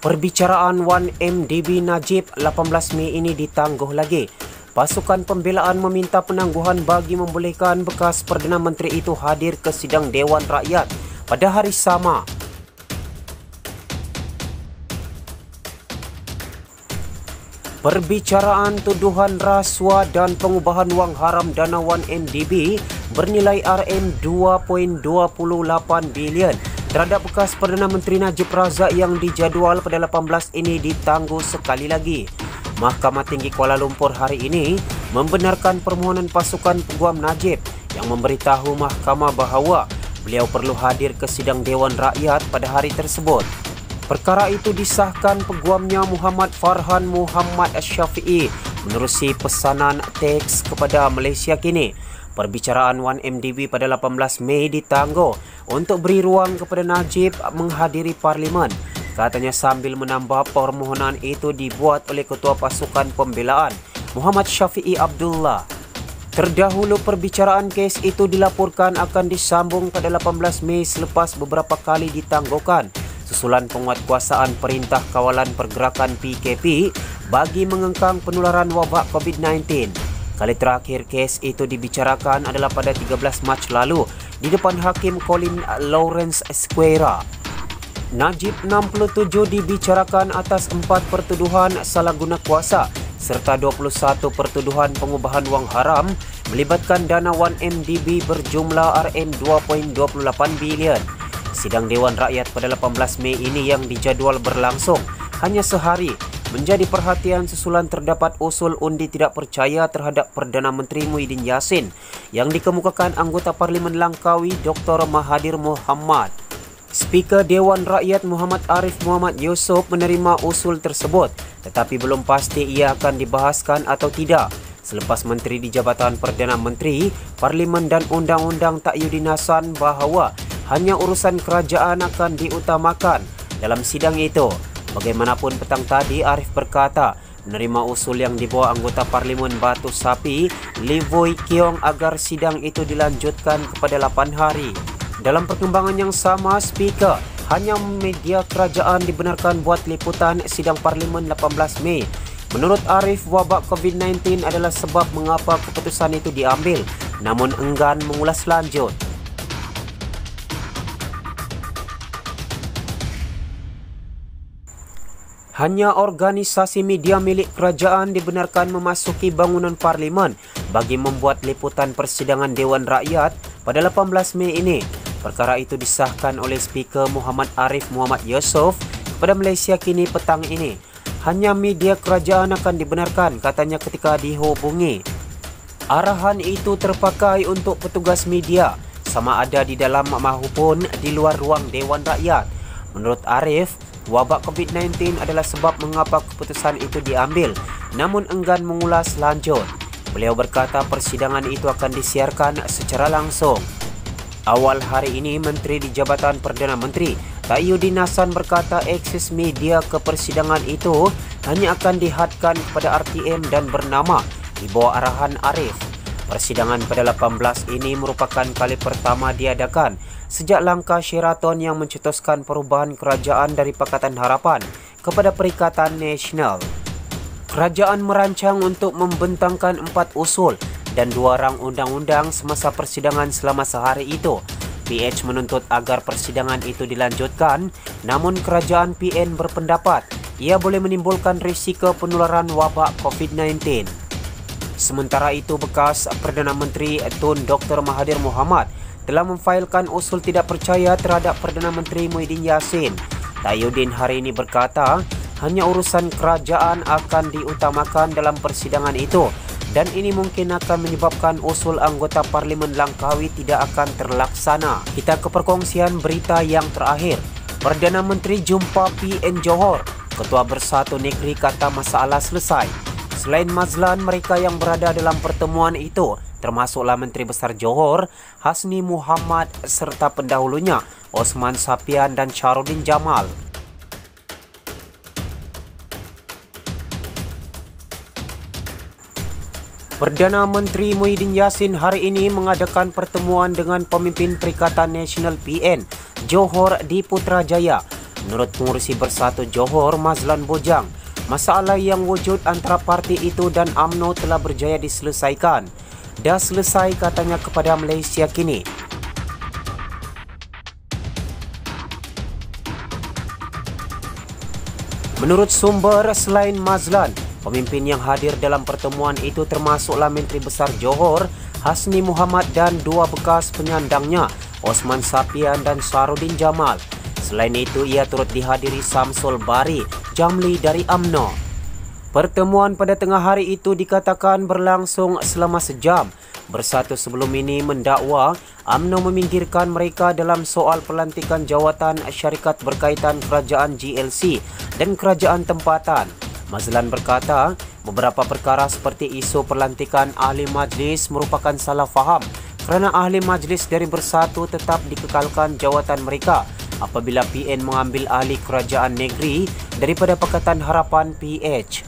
Perbicaraan 1MDB Najib 18 Mei ini ditangguh lagi. Pasukan pembelaan meminta penangguhan bagi membolehkan bekas Perdana Menteri itu hadir ke sidang Dewan Rakyat pada hari sama. Perbicaraan tuduhan rasuah dan pengubahan wang haram dana 1MDB bernilai RM2.28 bilion terhadap bekas Perdana Menteri Najib Razak yang dijadual pada 18 ini ditangguh sekali lagi. Mahkamah Tinggi Kuala Lumpur hari ini membenarkan permohonan pasukan peguam Najib yang memberitahu mahkamah bahawa beliau perlu hadir ke sidang Dewan Rakyat pada hari tersebut. Perkara itu disahkan peguamnya Muhammad Farhan Muhammad Syafi'i menerusi pesanan teks kepada Malaysia Kini. Perbicaraan 1MDB pada 18 Mei ditangguh untuk beri ruang kepada Najib menghadiri Parlimen. Katanya sambil menambah permohonan itu dibuat oleh Ketua Pasukan Pembelaan Muhammad Syafi'i Abdullah. Terdahulu perbicaraan kes itu dilaporkan akan disambung pada 18 Mei selepas beberapa kali ditangguhkan susulan penguatkuasaan Perintah Kawalan Pergerakan PKP bagi mengengkang penularan wabak COVID-19. Kali terakhir kes itu dibicarakan adalah pada 13 Mac lalu di depan Hakim Colin Lawrence Esquera. Najib 67 dibicarakan atas 4 pertuduhan salah guna kuasa serta 21 pertuduhan pengubahan wang haram melibatkan dana 1MDB berjumlah RM2.28 bilion. Sidang Dewan Rakyat pada 18 Mei ini yang dijadual berlangsung hanya sehari menjadi perhatian susulan terdapat usul undi tidak percaya terhadap Perdana Menteri Muhyiddin Yassin yang dikemukakan anggota Parlimen Langkawi Dr. Mahathir Mohamad. Speaker Dewan Rakyat Muhammad Arif Muhammad Yusof menerima usul tersebut tetapi belum pasti ia akan dibahaskan atau tidak. Selepas Menteri di Jabatan Perdana Menteri, Parlimen dan Undang-Undang Takyudin Hasan bahawa hanya urusan kerajaan akan diutamakan dalam sidang itu. Bagaimanapun petang tadi Arif berkata menerima usul yang dibawa anggota Parlimen Batu Sapi Lee Voi Keong agar sidang itu dilanjutkan kepada 8 hari. Dalam perkembangan yang sama, Speaker hanya media kerajaan dibenarkan buat liputan sidang Parlimen 18 Mei. Menurut Arif, wabak COVID-19 adalah sebab mengapa keputusan itu diambil, namun enggan mengulas lanjut. Hanya organisasi media milik kerajaan dibenarkan memasuki bangunan Parlimen bagi membuat liputan persidangan Dewan Rakyat pada 18 Mei ini. Perkara itu disahkan oleh Speaker Muhammad Arif Muhammad Yusof kepada Malaysia Kini petang ini. Hanya media kerajaan akan dibenarkan, katanya ketika dihubungi. Arahan itu terpakai untuk petugas media, sama ada di dalam maupun di luar ruang Dewan Rakyat. Menurut Arif, wabak COVID-19 adalah sebab mengapa keputusan itu diambil, namun enggan mengulas lanjut. Beliau berkata persidangan itu akan disiarkan secara langsung. Awal hari ini, Menteri di Jabatan Perdana Menteri Takyudin Hasan berkata akses media ke persidangan itu hanya akan dihadkan kepada RTM dan bernama di bawah arahan Arif. Persidangan pada 18 ini merupakan kali pertama diadakan sejak langkah Sheraton yang mencetuskan perubahan kerajaan dari Pakatan Harapan kepada Perikatan Nasional. Kerajaan merancang untuk membentangkan 4 usul dan 2 rang undang-undang semasa persidangan selama sehari itu. PH menuntut agar persidangan itu dilanjutkan, namun kerajaan PN berpendapat ia boleh menimbulkan risiko penularan wabak COVID-19. Sementara itu, bekas Perdana Menteri Tun Dr. Mahathir Mohamad telah memfailkan usul tidak percaya terhadap Perdana Menteri Muhyiddin Yassin. Takyudin hari ini berkata hanya urusan kerajaan akan diutamakan dalam persidangan itu dan ini mungkin akan menyebabkan usul anggota Parlimen Langkawi tidak akan terlaksana. Kita ke perkongsian berita yang terakhir. Perdana Menteri jumpa PN Johor. Ketua Bersatu Negeri kata masalah selesai. Selain Mazlan, mereka yang berada dalam pertemuan itu termasuklah Menteri Besar Johor, Hasni Muhammad serta pendahulunya Osman Sapian dan Syahrudin Jamal. Perdana Menteri Muhyiddin Yassin hari ini mengadakan pertemuan dengan pemimpin Perikatan Nasional PN Johor di Putrajaya. Menurut pengurusi Bersatu Johor, Mazlan Bojang, masalah yang wujud antara parti itu dan UMNO telah berjaya diselesaikan. Dah selesai, katanya kepada Malaysia Kini. Menurut sumber, selain Mazlan, pemimpin yang hadir dalam pertemuan itu termasuklah Menteri Besar Johor, Hasni Muhammad dan dua bekas penyandangnya, Osman Sapian dan Sarudin Jamal. Selain itu, ia turut dihadiri Samsul Bari Jamli dari UMNO. Pertemuan pada tengah hari itu dikatakan berlangsung selama sejam. Bersatu sebelum ini mendakwa UMNO meminggirkan mereka dalam soal pelantikan jawatan syarikat berkaitan kerajaan GLC dan kerajaan tempatan. Mazlan berkata, beberapa perkara seperti isu perlantikan ahli majlis merupakan salah faham kerana ahli majlis dari Bersatu tetap dikekalkan jawatan mereka apabila PN mengambil ahli kerajaan negeri daripada Pakatan Harapan PH.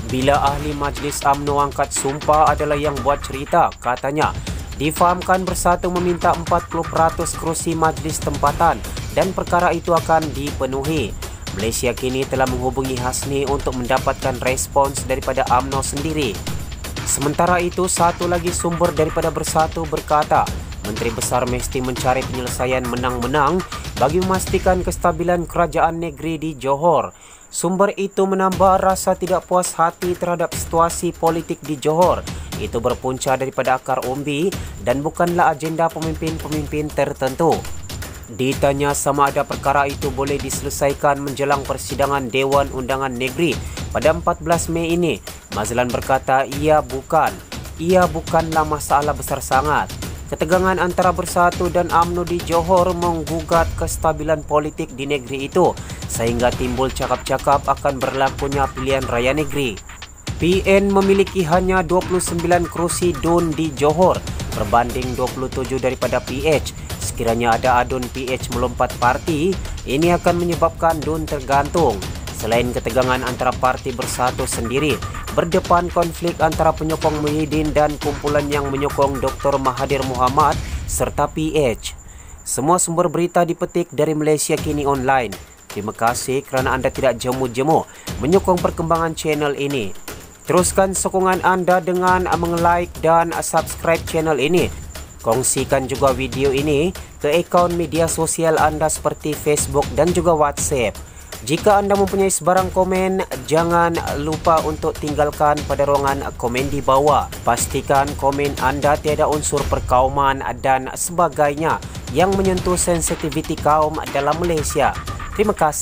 Bila ahli majlis UMNO angkat sumpah adalah yang buat cerita, katanya. Difahamkan Bersatu meminta 40% kerusi majlis tempatan dan perkara itu akan dipenuhi. Malaysia Kini telah menghubungi Hasni untuk mendapatkan respons daripada UMNO sendiri. Sementara itu, satu lagi sumber daripada Bersatu berkata, Menteri Besar mesti mencari penyelesaian menang-menang bagi memastikan kestabilan kerajaan negeri di Johor. Sumber itu menambah rasa tidak puas hati terhadap situasi politik di Johor. Itu berpunca daripada akar umbi dan bukanlah agenda pemimpin-pemimpin tertentu. Ditanya sama ada perkara itu boleh diselesaikan menjelang persidangan Dewan Undangan Negeri pada 14 Mei ini, Mazlan berkata ia bukanlah masalah besar sangat. Ketegangan antara Bersatu dan UMNO di Johor menggugat kestabilan politik di negeri itu sehingga timbul cakap-cakap akan berlakunya pilihan raya negeri. PN memiliki hanya 29 kerusi DUN di Johor berbanding 27 daripada PH. Sekiranya ada adun PH melompat parti, ini akan menyebabkan DUN tergantung. Selain ketegangan antara parti Bersatu sendiri, berdepan konflik antara penyokong Muhyiddin dan kumpulan yang menyokong Dr. Mahathir Mohamad serta PH. Semua sumber berita dipetik dari Malaysia Kini Online. Terima kasih kerana anda tidak jemu-jemu menyokong perkembangan channel ini. Teruskan sokongan anda dengan meng-like dan subscribe channel ini. Kongsikan juga video ini ke akaun media sosial anda seperti Facebook dan juga WhatsApp. Jika anda mempunyai sebarang komen, jangan lupa untuk tinggalkan pada ruangan komen di bawah. Pastikan komen anda tiada unsur perkauman dan sebagainya yang menyentuh sensitiviti kaum dalam Malaysia. Terima kasih.